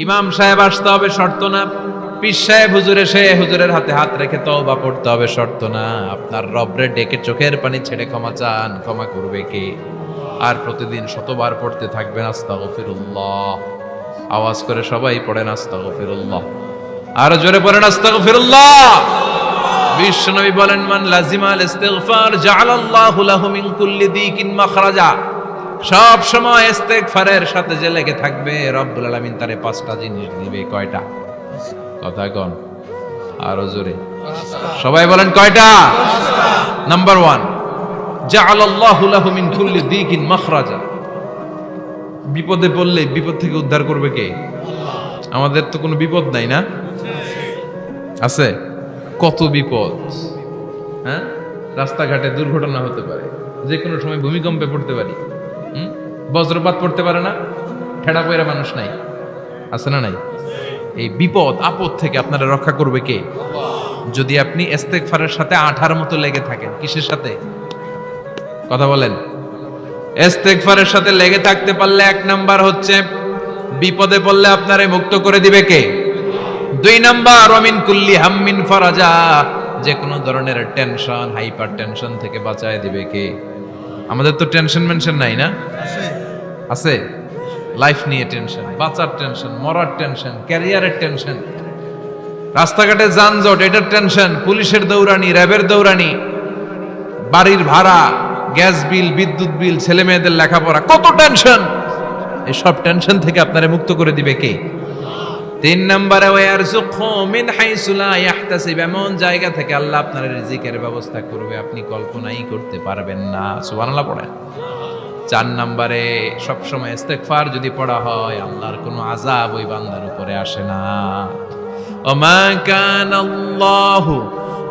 ইমাম সাহেব আসতে হবে শর্ত না, পীর সাহেব হুজুর এসে হুজুরের হাতে হাত রেখে তওবা পড়তে হবে শর্ত না। আপনার রবরে ডেকে চোখের পানি ছেড়ে ক্ষমা চান, ক্ষমা করবে কে? আর প্রতিদিন শতবার পড়তে থাকবেন আস্তাগফিরুল্লাহ। আওয়াজ করে সবাই পড়েন আস্তাগফিরুল্লাহ, আর জোরে পড়েন আস্তাগফিরুল্লাহ। বিশ্বনবী বলেন, মান লাজিমাল ইস্তিগফার জাআলাল্লাহু লাহু মিন কুল্লি দিকিন মাখরাজা। সব সময় ইস্তিগফারের সাথে যে লেগে থাকবে, রব্বুল আলামিন তারে 5টা জিনিস দিবে। কয়টা? কথা কোন আরো জোরে, সবাই বলেন কয়টা? নাম্বার 1, জাআলাল্লাহু লাহু মিন কুল্লি দিকিন মাখরাজা। বিপদে পড়লে বিপদ থেকে উদ্ধার করবে কে? আমাদের তো কোনো বিপদ নাই না? আছে? কত বিপদ, হ্যাঁ? রাস্তাঘাটে দুর্ঘটনা হতে পারে, যে কোনো সময় ভূমিকম্পে পড়তে পারি, বজ্রপাত পড়তে পারে না, ঠেড়া পয়রা মানুষ নাই, আছে না নাই? এই বিপদ আপদ থেকে আপনারা রক্ষা করবে কে? যদি আপনি ইস্তেগফারের সাথে আঠার মতো লেগে থাকেন। কিসের সাথে? কথা বলেন। ইস্তেগফারের সাথে লেগে থাকতে পারলে 1 নাম্বার হচ্ছে বিপদে পড়লে আপনারে মুক্ত করে দিবে কে? 2 নাম্বার ওমিন কুল্লি হাম্মিন ফারাজা, যে কোনো ধরনের টেনশন, হাইপার টেনশন থেকে বাঁচায় দিবে কে? আমাদের তো টেনশন মেনশন নাই না? আছে। লাইফ নিয়ে টেনশন, বাঁচার টেনশন, মরার টেনশন, ক্যারিয়ারের টেনশন, রাস্তাঘাটে যানজট এটার টেনশন, পুলিশের দৌড়ানি, র্যাবের দৌড়ানি, বাড়ির ভাড়া, গ্যাস বিল, বিদ্যুৎ বিল, ছেলে মেয়েদের লেখাপড়া, কত টেনশন। এই সব টেনশন থেকে আপনারে মুক্ত করে দিবে কে? 3 নম্বরে ওয়ারযুকহু মিন হাইসু লা ইয়াহতাসিব, এমন জায়গা থেকে আল্লাহ আপনার রিজিকের ব্যবস্থা করবে আপনি কল্পনাই করতে পারবেন না। সুবহানাল্লাহ পড়েন। 4 নম্বরে সবসময় ইস্তেগফার যদি পড়া হয়, আল্লাহর কোনো আযাব ওই বান্দার উপরে আসে না। ওমা কানাল্লাহু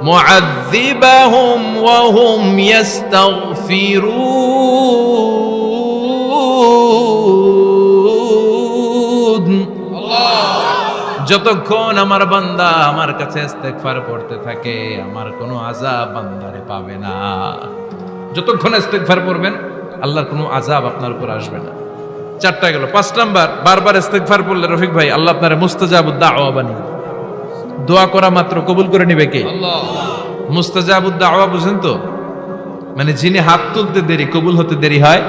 মুআযযিবাহুম ওয়া হুম ইস্তাগফিরুন। যতক্ষণ আমার বান্দা আমার কাছে ইস্তেগফার পড়তে থাকে, আমার কোনো আযাব বান্দারে পাবে না। যতক্ষণ ইস্তেগফার পড়বেন, আল্লাহর কোনো আযাব আপনার উপর আসবে না। 4টা গেল। 5 নাম্বার, বারবার ইস্তেগফার পড়লে রফিক ভাই আল্লাহ আপনারে মুস্তাজাবুদ দাওয়া বানিয়ে, দোয়া করা মাত্র কবুল করে নেবে কে? আল্লাহ। মুস্তাজাবুদ দাওয়া বুঝেন তো? মানে যিনি হাত তুলতে দেরি কবুল হতে দেরি হয়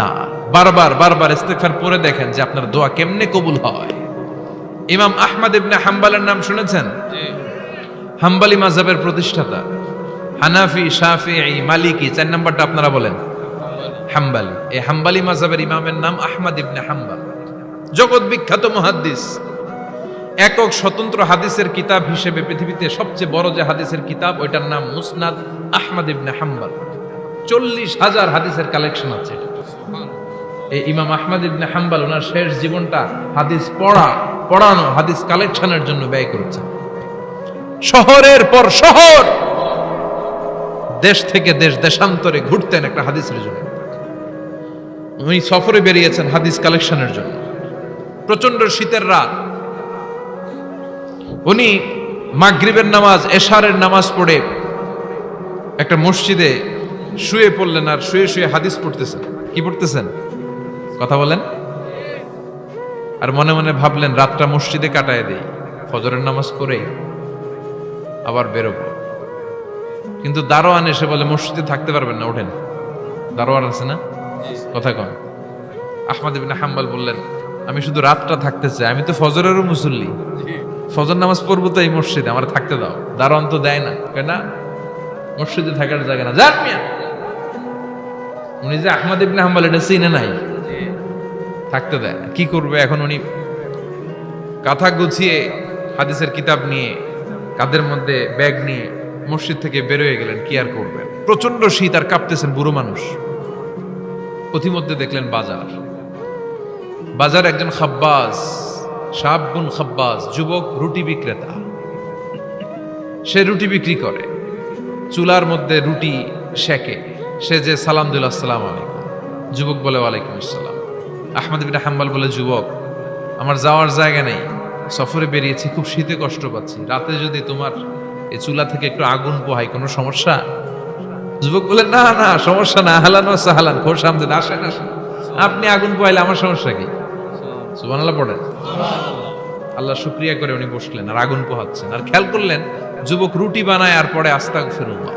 না। বারবার বারবার ইস্তেগফার পড়ে দেখেন যে আপনার দোয়া কেমনে কবুল হয়। ইমাম আহমদ ইবনে হাম্বলের নাম শুনেছেন? হাম্বলি মাযহাবের প্রতিষ্ঠাতা। হানাফি, শাফিঈ, মালিকি, 4 নাম্বারটা আপনারা বলেন হাম্বলি। এই হাম্বলি মাযহাবের ইমামের নাম আহমদ ইবনে হাম্বল, জগৎ বিখ্যাত মুহাদ্দিস। একক স্বতন্ত্র হাদিসের কিতাব হিসেবে পৃথিবীতে সবচেয়ে বড় যে হাদিসের কিতাব, ওইটার নাম মুসনাদ আহমদ ইবনে হাম্বল। 40,000 হাদিসের কালেকশন আছে। এই ইমাম আহমদ ইবনে হাম্বল ওনার শেষ জীবনটা হাদিস পড়ানো, হাদিস কালেকশনের জন্য ব্যয় করেছেন। শহরের পর শহর, দেশ থেকে দেশ, দেশান্তরে ঘুরতেন একটা হাদিসের জন্য। উনি সফরে বেরিয়েছেন হাদিস কালেকশনের জন্য। প্রচন্ড শীতের রাত, উনি মাগরিবের নামাজ, এশারের নামাজ পড়ে একটা মসজিদে শুয়ে পড়লেন, আর শুয়ে শুয়ে হাদিস পড়তেছেন। কি পড়তেছেন? কথা বলেন। আর মনে মনে ভাবলেন রাতটা মসজিদে কাটায় দেই, ফজরের নামাজ পড়ে আবার বেরোবো। কিন্তু দারোয়ান এসে বলে মসজিদে থাকতে পারবেন না, ওঠেন। দারোয়ান আছে না? কথা কন। আহমদ ইবনে হাম্বল বললেন, আমি শুধু রাতটা থাকতে চাই, আমি তো ফজরেরও মুসল্লি, ফজর নামাজ পড়বো তো এই মসজিদে, আমার থাকতে দাও। দারোয়ান তো দেয় না, কেন? মসজিদে থাকার জায়গা না, যান মিয়া। উনি যে আহমদ ইবনে হাম্বল এটা চিনে নাই, থাকতে দেয় না। কি করবে এখন? উনি কাঁথা গুছিয়ে হাদিসের কিতাব নিয়ে, কাঁধের মধ্যে ব্যাগ নিয়ে মসজিদ থেকে বেরোয় গেলেন। কি আর করবেন, প্রচন্ড শীত, আর কাঁপতেছেন, বুড়ো মানুষ। পথিমধ্যে দেখলেন বাজার একজন খাব্বাজ, শাবুন খাব্বাজ, যুবক রুটি বিক্রেতা। সে রুটি বিক্রি করে, চুলার মধ্যে রুটি সেকে। সে যে সালাম দিল, আসসালামু আলাইকুম। যুবক বলে ওয়ালাইকুম আসসালাম। আহমদ ইবনে হাম্বল বলে, যুবক আমার যাওয়ার জায়গা নেই, সফরে বেরিয়েছি, খুব শীতে কষ্ট পাচ্ছি, রাতে যদি তোমার এই চুলা থেকে একটু আগুন পোহাই, কোনো সমস্যা? যুবক বলে, না না সমস্যা না, আহলান ওয়া সাহলান, খোশ আমদেদ, আসেন আসেন, আপনি আগুন পোহাইলে আমার সমস্যা কি? সুবহানাল্লাহ পড়েন। আল্লাহ শুকরিয়া করে উনি বসলেন আর আগুন পোহাচ্ছেন, আর খেয়াল করলেন যুবক রুটি বানায় আর পরে আস্তাগফিরুল্লাহ,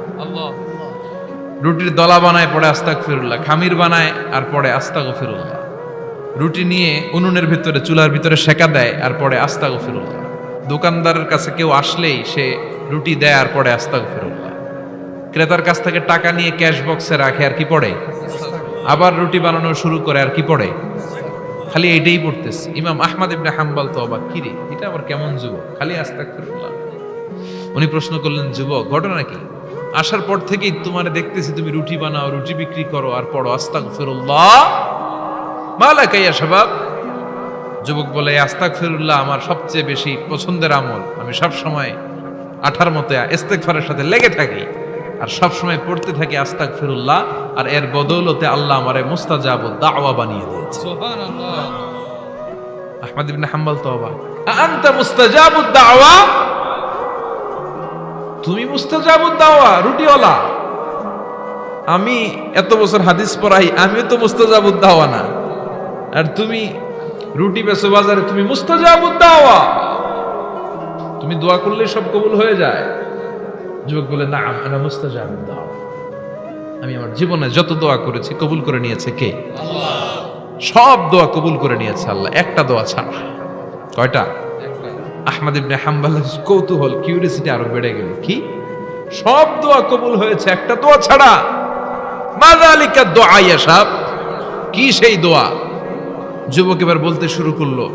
রুটির দলা বানায় পরে আস্তাগফিরুল্লাহ, খামির বানায় আর পরে আস্তাগফিরুল্লাহ, রুটি নিয়ে উনুনের ভিতরে চুলার ভিতরে সেকা দেয় আর পরে আস্তাগফিরুল্লাহ, দোকানদারের কাছে কেউ আসলেই সে রুটি দেয় আর পরে আস্তাগফিরুল্লাহ, ক্রেতার কাছ থেকে টাকা নিয়ে ক্যাশ বক্সে রাখে আর কি পড়ে, আবার রুটি বানানো শুরু করে আর কি পড়ে, খালি এইটাই পড়তেছে। ইমাম আহমদ ইবনে হাম্বল তো অবাক, কিরে এটা আবার কেমন যুবক, খালি আস্তাগফিরুল্লাহ। উনি প্রশ্ন করলেন, যুবক ঘটনা কি? আসার পর থেকেই তোমার দেখতেছি তুমি রুটি বানাও, রুটি বিক্রি করো আর পড়ো আস্তাগফিরুল্লাহ, মালাকা ইয়া শাবাব। যুবক বলে, আস্তাগফিরুল্লাহ আমার সবচেয়ে বেশি পছন্দের আমল, আমি সব সময় আঠার মতো ইস্তেগফারের সাথে লেগে থাকি আর সব সময় পড়তে থাকি আস্তাগফিরুল্লাহ, আর এর বদৌলতে আল্লাহ আমারে মুস্তাজাবুদ দাওয়া বানিয়ে দিয়েছে। সুবহানাল্লাহ। আহমদ ইবনে হাম্বল তো অবাক, আনতা মুস্তাজাবুদ দাওয়া, তুমি মুস্তাজাবুদ দাওয়া রুটিওয়ালা? আমি এত বছর হাদিস পড়াই, আমিও তো মুস্তাজাবুদ দাওয়া না, আর তুমি রুটি বেচো বাজারে, তুমি মুস্তাজাবুদ দাওয়া, তুমি দোয়া করলে সব কবুল হয়ে যায়? যুবক বলে, না আনা মুস্তাজাবুদ দাওয়া, আমি আমার জীবনে যত দোয়া করেছি কবুল করে নিয়েছে কে? আল্লাহ। সব দোয়া কবুল করে নিয়েছে আল্লাহ, একটা দোয়া ছাড়া। কয়টা? আহমদ ইবনে হাম্বলের কৌতূহল, কিউরিয়াসিটি আরো বেড়ে গেল, কি সব দোয়া কবুল হয়েছে একটা দোয়া ছাড়া? মাযালিকা দুআ ইয়া শাব, কি সেই দোয়া? যুবক এবার বলতে শুরু করলো,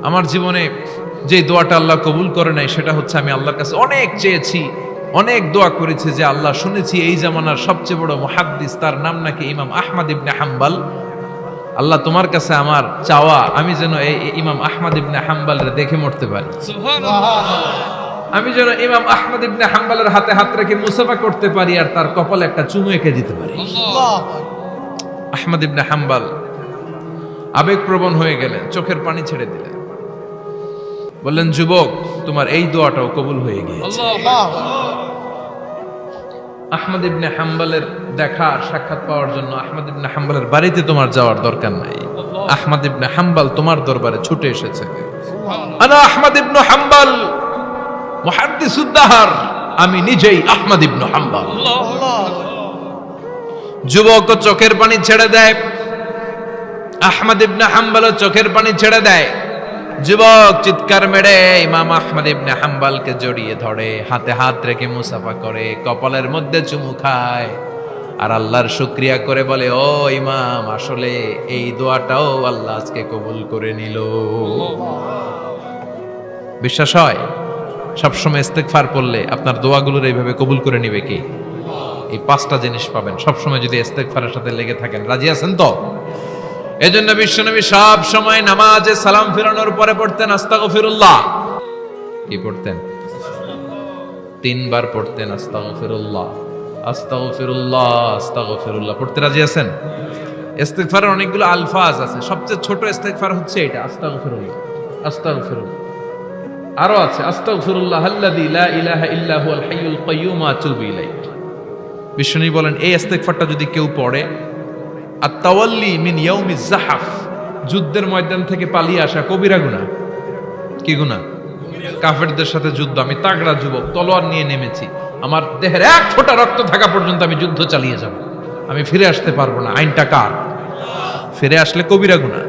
আমার জীবনে যে দোয়াটা আল্লাহ কবুল করে নাই সেটা হচ্ছে আমি আল্লাহর কাছে অনেক চেয়েছি, অনেক দোয়া করেছি, যে আল্লাহ শুনেছি এই জামানার সবচেয়ে বড় মুহাদ্দিস, তার নাম নাকি ইমাম আহমদ ইবনে হাম্বল। আল্লাহ তোমার কাছে আমার চাওয়া, আমি যেন এই ইমাম আহমদ ইবনে হাম্বলের দেখে মরতে পারি। সুবহানাল্লাহ। আমি যেন ইমাম আহমদ ইবনে হাম্বলের হাতে হাত রেখে মুসাফা করতে পারি আর তার কপালে একটা চুমু এঁকে দিতে পারি। আহমদ ইবনে হাম্বল আবেগপ্রবণ হয়ে গেলেন, চোখের পানি ছেড়ে দিলেন, বললেন, যুবক তোমার এই দোয়াটাও কবুল হয়ে গিয়েছে। আহমদ ইবনে হাম্বলের দেখা সাক্ষাৎ পাওয়ার জন্য আহমদ ইবনে হাম্বলের বাড়িতে তোমার যাওয়ার দরকার নাই, আহমদ ইবনে হাম্বল তোমার দরবারে ছুটে এসেছে। আনা আহমদ ইবনে হাম্বল মুহাদ্দিসুদ দাহর, আমি নিজেই আহমদ ইবনে হাম্বল। যুবক চোখের পানি ছেড়ে দেয়, আহমদ ইবনে হাম্বল চোখের পানি ছেড়ে দেয়। যুবক চিৎকার মেরে ইমাম আহমদ ইবনে হাম্বলকে জড়িয়ে ধরে, হাতে হাত রেখে মুসাফা করে, কপালের মধ্যে চুমু খায় আর আল্লাহর শুকরিয়া করে বলে, ও ইমাম, আসলে এই দোয়াটাও আল্লাহ আজকে কবুল করে নিল। বিশ্বাস হয় সবসময় ইস্তেগফার পড়লে আপনার দোয়াগুলোর এইভাবে কবুল করে নিবে কি? এই পাঁচটা জিনিস পাবেন সবসময় যদি ইস্তেগফারের সাথে লেগে থাকেন। রাজি আছেন তো? এজন্য বিশ্বনবী সব সময় নামাজে সালাম ফিরানোর পরে পড়তেন আস্তাগফিরুল্লাহ। কি পড়তেন? 3 বার পড়তেন আস্তাগফিরুল্লাহ, আস্তাগফিরুল্লাহ, আস্তাগফিরুল্লাহ। পড়তে রাজি আছেন? ইস্তেগফারের অনেকগুলো আলফাজ আছে, সবচেয়ে ছোট ইস্তেগফার হচ্ছে এটা, আস্তাগফিরুল্লাহ, আস্তাগফিরুল্লাহ। আরো আছে, আস্তাগফিরুল্লাহ আল্লাযী লা ইলাহা ইল্লা হুয়াল হাইয়ুল কাইয়্যুম ওয়া আতুবু ইলাইহি। বিশ্বনবী বলেন, এই ইস্তেগফারটা যদি কেউ পড়ে, আত-তাওয়াল্লি মিন ইয়াউমিজ যাহাফ, যুদ্ধের ময়দান থেকে পালিয়ে আসা কবিরা গুনাহ। কি গুনাহ? কাফেরদের সাথে যুদ্ধ, আমি তাগড়া যুবক, তলোয়ার নিয়ে নেমেছি, আমার দেহের এক ফোঁটা রক্ত থাকা পর্যন্ত আমি যুদ্ধ চালিয়ে যাব, আমি ফিরে আসতে পারবো না, আইনটা কার? ফিরে আসলে কবিরা গুনাহ।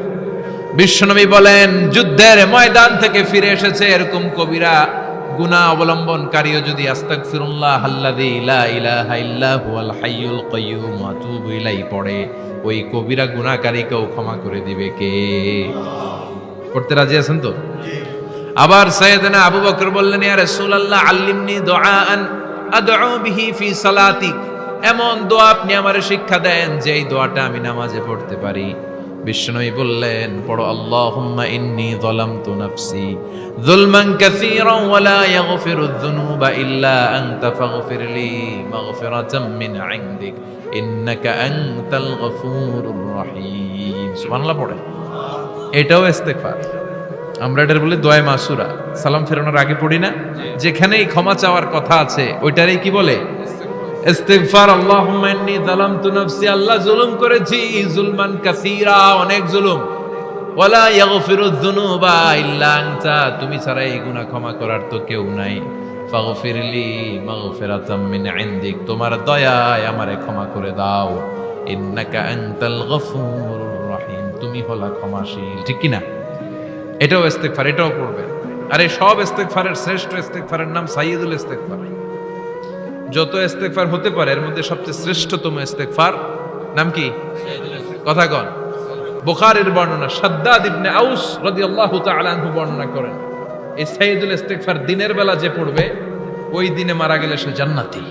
বিশ্বনবী বলেন, যুদ্ধের ময়দান থেকে ফিরে এসেছে এরকম কবিরা গুনাহ অবলম্বনকারীও যদি আস্তাগফিরুল্লাহ আল্লাযী লা ইলাহা ইল্লা হুয়াল হাইয়ুল কাইয়্যুম ওয়া আতুবু ইলাইহি পড়ে, ওই কবিরা গুনাহকারীকেও ক্ষমা করে দিবে কে? পড়তে রাজি আছেন তো? আবার সাইয়েদনা আবু বকর বললেন, ইয়া রাসূলুল্লাহ আল্লিমনি দুআআন আদউ বিহি ফি সালাতি, এমন দোয়া আপনি আমারে শিক্ষা দেন যে এই দোয়াটা আমি নামাজে পড়তে পারি। বিশ্বনবী বললেন, পড়ো, আল্লাহুম্মা ইন্নী যালামতু নাফসি যুলমান কাসীরান ওয়া লা ইয়াগফিরুয যুনুবা ইল্লা আনতা ফাগফিরলি মাগফিরাতাম মিন ইনদিক ইন্নাকা আনতাল গফুরুর রহিম। সুবহানাল্লাহ পড়ে। এটাও ইস্তেগফার। আমরা এটার বলি দোয়া মাসুরা, সালাম ফেরানোর আগে পড়ি না? যেখানেই ক্ষমা চাওয়ার কথা আছে ওইটারই কি বলে? ইস্তিগফার। আল্লাহুম্মা ইন্নী যালামতু নাফসি, আল্লাহ জুলুম করেছি, জুলমান কাসীরা, অনেক জুলুম। ওয়ালা ইয়াগফিরুয যুনুবা ইল্লা আনতা, তুমি ছাড়া এই গুনাহ ক্ষমা করার তো কেউ নাই। ফাগফিরলি মাগফিরাতাম মিন ইনদিক, তোমার দয়ায় আমারে ক্ষমা করে দাও। ইন্নাকা আনতাল গফুরুর রহিম, তুমি হলা ক্ষমাশীল। ঠিক কি না? এটাও ইস্তেগফার, এটাও পড়বে। আর এই সব ইস্তেগফারের শ্রেষ্ঠ ইস্তেগফারের নাম সাইয়্যিদুল ইস্তেগফার। যত ইস্তেগফার হতে পারে এর মধ্যে সবচেয়ে শ্রেষ্ঠতম ইস্তেগফার নাম কি? কথা কন। বুখারীর বর্ণনা, শাদ্দাদ ইবনে আউস রাদিয়াল্লাহু তাআলা আনহু বর্ণনা করেন, এই সাইয়্যিদুল ইস্তেগফার দিনের বেলা যে পড়বে ওই দিনে মারা গেলে সে জান্নাতি।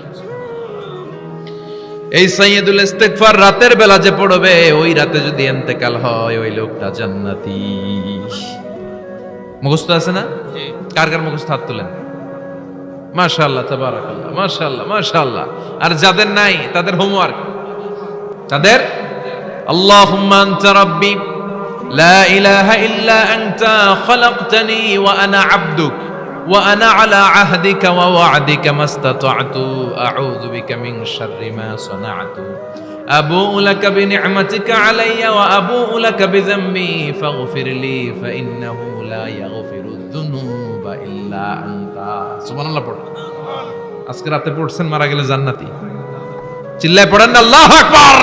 এই সাইয়্যিদুল ইস্তেগফার রাতের বেলা যে পড়বে ওই রাতে যদি ইন্তেকাল হয় ওই লোকটা জান্নাতি। মুখস্থ আছে না? কার কার মুখস্থ হাত তুলেন। মাশাআল্লাহ, তাবারাকাল্লাহ, মাশাআল্লাহ, মাশাআল্লাহ। আর যাদের নাই তাদের হোমওয়ার্ক, তাদের আল্লাহুম্মা আনতা রাব্বি লা ইলাহা ইল্লা আনতা খালাকতানি ওয়া আনা আবদুক ওয়া আনা আলা আহদিকা ওয়া ওয়া'দিকা মাস্তাতা'তু আউযু বিকা মিন শাররি মা সানা'তু আবুউ লাকা বিনি'মাতিকা আলাইয়া ওয়া আবুউ লাকা বিযামবি ফাগফিরলি ফাইন্নাহু লা ইয়াগফিরুয যুনুবা ইল্লা আনতা। সুবহানাল্লাহ পড়ুন। আজকে রাতে পড়ছেন, মারা গেলে জান্নাতি। চিল্লায় পড়েন না আল্লাহু আকবার।